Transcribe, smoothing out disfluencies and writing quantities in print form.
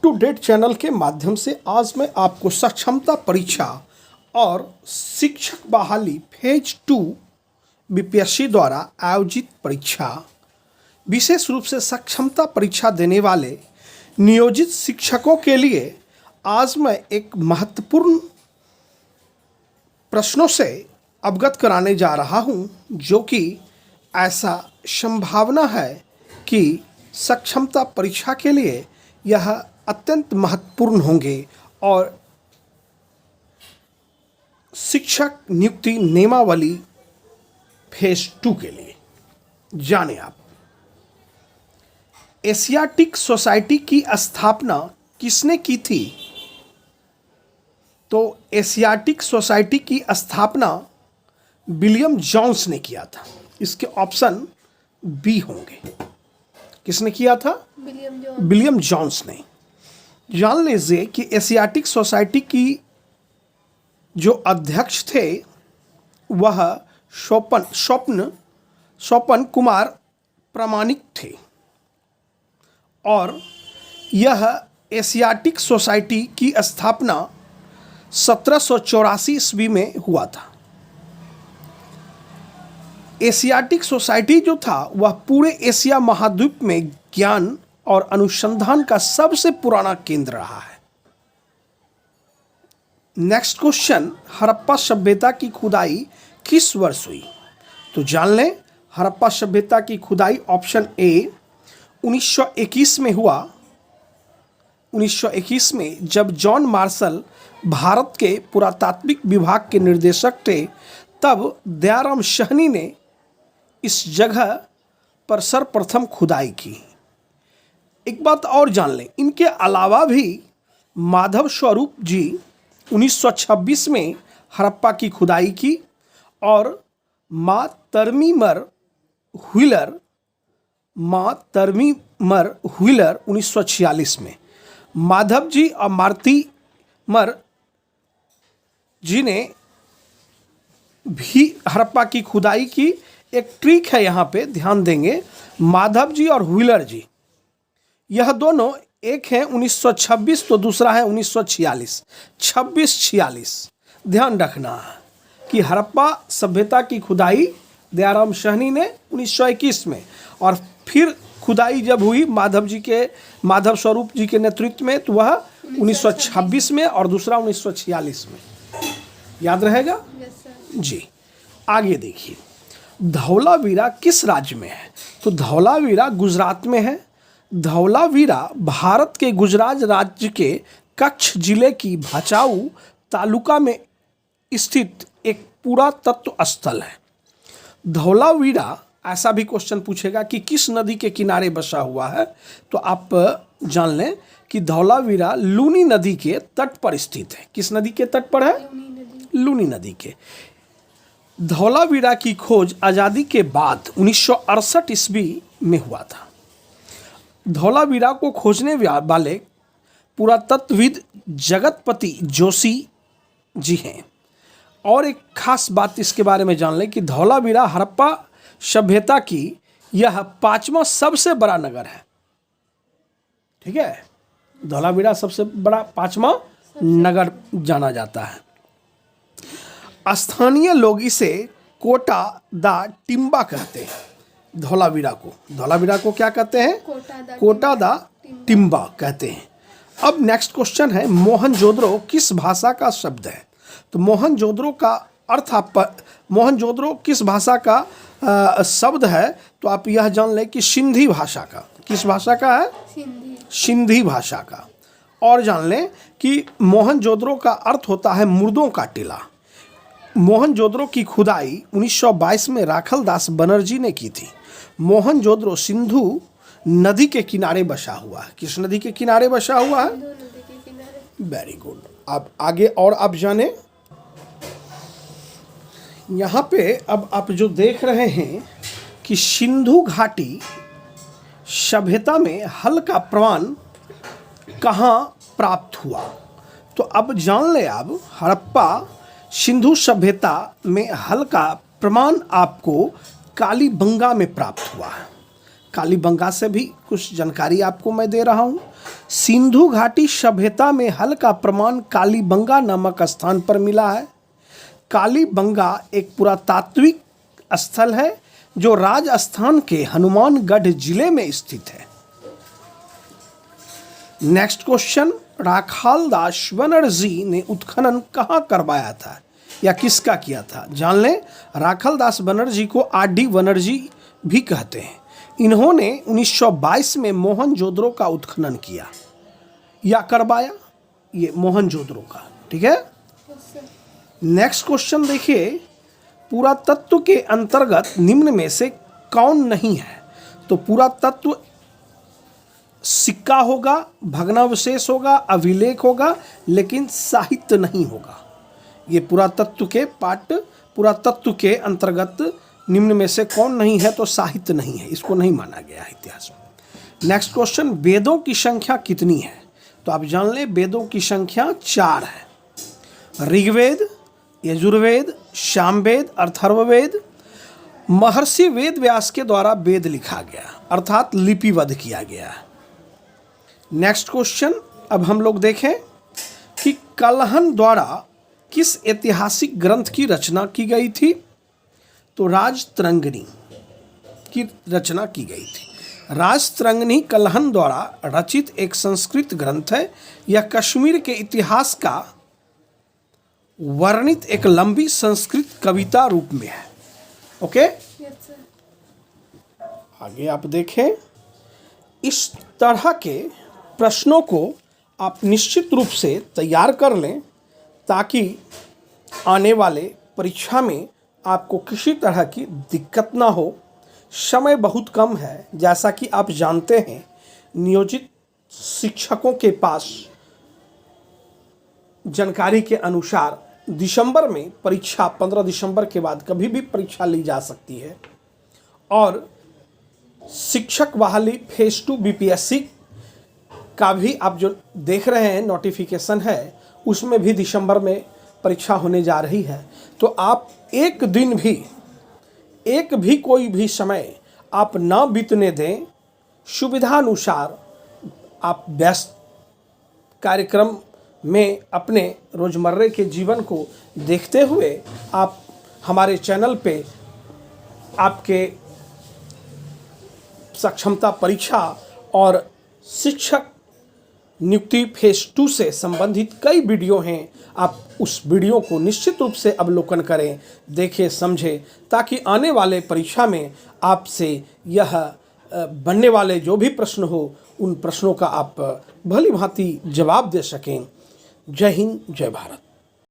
To date channel के माध्यम से आज मैं आपको सक्षमता परीक्षा और शिक्षक बहाली फेज 2 बीपीएससी द्वारा आयोजित परीक्षा, विशेष रूप से सक्षमता परीक्षा देने वाले नियोजित शिक्षकों के लिए आज मैं एक महत्वपूर्ण प्रश्नों से अवगत कराने जा रहा हूं, जो कि ऐसा संभावना है कि सक्षमता परीक्षा के लिए यह अत्यंत महत्वपूर्ण होंगे और शिक्षक नियुक्ति नियमावली फेज 2 के लिए। जाने आप, एशियाटिक सोसाइटी की स्थापना किसने की थी? तो एशियाटिक सोसाइटी की स्थापना विलियम जोन्स ने किया था। इसके ऑप्शन बी होंगे। किसने किया था? विलियम जोन्स ने। जान लीजिए कि एशियाटिक सोसाइटी की जो अध्यक्ष थे वह स्वपन कुमार प्रामाणिक थे और यह एशियाटिक सोसाइटी की स्थापना 1784 ईस्वी में हुआ था। एशियाटिक सोसाइटी जो था वह पूरे एशिया महाद्वीप में ज्ञान और अनुसंधान का सबसे पुराना केंद्र रहा है। नेक्स्ट क्वेश्चन, हड़प्पा सभ्यता की खुदाई किस वर्ष हुई? तो जान लें, हड़प्पा सभ्यता की खुदाई ऑप्शन ए 1921 में हुआ। 1921 में जब जॉन मार्शल भारत के पुरातात्विक विभाग के निर्देशक थे, तब दयाराम साहनी ने इस जगह पर सर्वप्रथम खुदाई की। एक बात और जान लें, इनके अलावा भी माधव स्वरूप जी 1926 में हड़प्पा की खुदाई की और माँ तरमीमर व्हीलर 1946 में। माधव जी और मार्तिमर जी ने भी हड़प्पा की खुदाई की। एक ट्रिक है यहाँ पे, ध्यान देंगे, माधव जी और व्हीलर जी, यह दोनों एक है 1926 तो दूसरा है 1946, 2646। ध्यान रखना कि हड़प्पा सभ्यता की खुदाई दयाराम साहनी ने 1921 में, और फिर खुदाई जब हुई माधव स्वरूप जी के नेतृत्व में, तो वह 1926 में और दूसरा 1946 में। याद रहेगा जी। आगे देखिए, धौलावीरा किस राज्य में है? तो धौलावीरा गुजरात में है। धौलावीरा भारत के गुजरात राज्य के कच्छ जिले की भचाऊ तालुका में स्थित एक पुरातत्व स्थल है। धौलावीरा, ऐसा भी क्वेश्चन पूछेगा कि किस नदी के किनारे बसा हुआ है, तो आप जान लें कि धौलावीरा लूनी नदी के तट पर स्थित है। किस नदी के तट पर है? लूनी नदी के। धौलावीरा की खोज आज़ादी के बाद 1968 ईस्वी में हुआ था। धौलावीरा को खोजने वाले पुरातत्वविद जगतपति जोशी जी हैं। और एक खास बात इसके बारे में जान लें कि धौलावीरा हड़प्पा सभ्यता की यह 5वां सबसे बड़ा नगर है। ठीक है, धौलावीरा सबसे बड़ा 5वां नगर जाना जाता है। स्थानीय लोग इसे कोटा दा टिम्बा कहते हैं। धौलावीरा को क्या कहते हैं? कोटा दा टिम्बा कहते हैं। अब नेक्स्ट क्वेश्चन है, मोहनजोदड़ो किस भाषा का शब्द है? तो मोहनजोदड़ो का अर्थ मोहनजोदड़ो किस भाषा का शब्द है? तो आप यह जान लें कि सिंधी भाषा का। किस भाषा का है? सिंधी भाषा का। और जान लें कि मोहनजोदड़ो का अर्थ होता है मुर्दों का टीला। मोहनजोदड़ो की खुदाई 1922 में राखलदास बनर्जी ने की थी। मोहनजोदड़ो सिंधु नदी के किनारे बसा हुआ है। किस नदी के किनारे बसा हुआ है? Very good. अब आगे और आप जाने, यहाँ पे अब आप जो देख रहे हैं कि सिंधु घाटी सभ्यता में हल का प्रमाण कहाँ प्राप्त हुआ? तो अब जान ले, अब हड़प्पा सिंधु सभ्यता में हल का प्रमाण आपको कालीबंगा में प्राप्त हुआ है। कालीबंगा से भी कुछ जानकारी आपको मैं दे रहा हूँ। सिंधु घाटी सभ्यता में हल का प्रमाण कालीबंगा नामक स्थान पर मिला है। कालीबंगा एक पुरातात्विक स्थल है जो राजस्थान के हनुमानगढ़ जिले में स्थित है। नेक्स्ट क्वेश्चन, राखालदास बनर्जी ने उत्खनन कहाँ करवाया था या किसका किया था? जान लें, राखालदास बनर्जी को आर.डी. बनर्जी भी कहते हैं। इन्होंने 1922 में मोहनजोदड़ो का उत्खनन किया या करवाया, ये मोहनजोदड़ो का। ठीक है। नेक्स्ट क्वेश्चन देखिए, पुरातत्व के अंतर्गत निम्न में से कौन नहीं है? तो पुरातत्व सिक्का होगा, भग्नावशेष होगा, अभिलेख होगा, लेकिन साहित्य नहीं होगा। ये पुरातत्व के अंतर्गत निम्न में से कौन नहीं है? तो साहित्य नहीं है, इसको नहीं माना गया है इतिहास में। नेक्स्ट क्वेश्चन, वेदों की संख्या कितनी है? तो आप जान लें, वेदों की संख्या 4 है। ऋग्वेद, यजुर्वेद, सामवेद, अथर्ववेद। महर्षि वेद व्यास के द्वारा वेद लिखा गया, अर्थात लिपिबद्ध किया गया। नेक्स्ट क्वेश्चन, अब हम लोग देखें कि कलहन द्वारा किस ऐतिहासिक ग्रंथ की रचना की गई थी? तो राजतरंगिणी की रचना की गई थी। राजतरंगिणी कलहन द्वारा रचित एक संस्कृत ग्रंथ है। यह कश्मीर के इतिहास का वर्णित एक लंबी संस्कृत कविता रूप में है। ओके, आगे आप देखें, इस तरह के प्रश्नों को आप निश्चित रूप से तैयार कर लें ताकि आने वाले परीक्षा में आपको किसी तरह की दिक्कत ना हो। समय बहुत कम है, जैसा कि आप जानते हैं, नियोजित शिक्षकों के पास जानकारी के अनुसार दिसंबर में परीक्षा, 15 दिसंबर के बाद कभी भी परीक्षा ली जा सकती है। और शिक्षक बहाली फेज 2 बीपीएससी का भी आप जो देख रहे हैं नोटिफिकेशन है, उसमें भी दिसंबर में परीक्षा होने जा रही है। तो आप एक दिन भी, एक भी कोई भी समय आप ना बीतने दें। सुविधानुसार आप व्यस्त कार्यक्रम में अपने रोजमर्रे के जीवन को देखते हुए आप हमारे चैनल पे आपके सक्षमता परीक्षा और शिक्षक नियुक्ति फेज 2 से संबंधित कई वीडियो हैं। आप उस वीडियो को निश्चित रूप से अवलोकन करें, देखें, समझें, ताकि आने वाले परीक्षा में आपसे यह बनने वाले जो भी प्रश्न हो, उन प्रश्नों का आप भली भांति जवाब दे सकें। जय हिंद, जय भारत।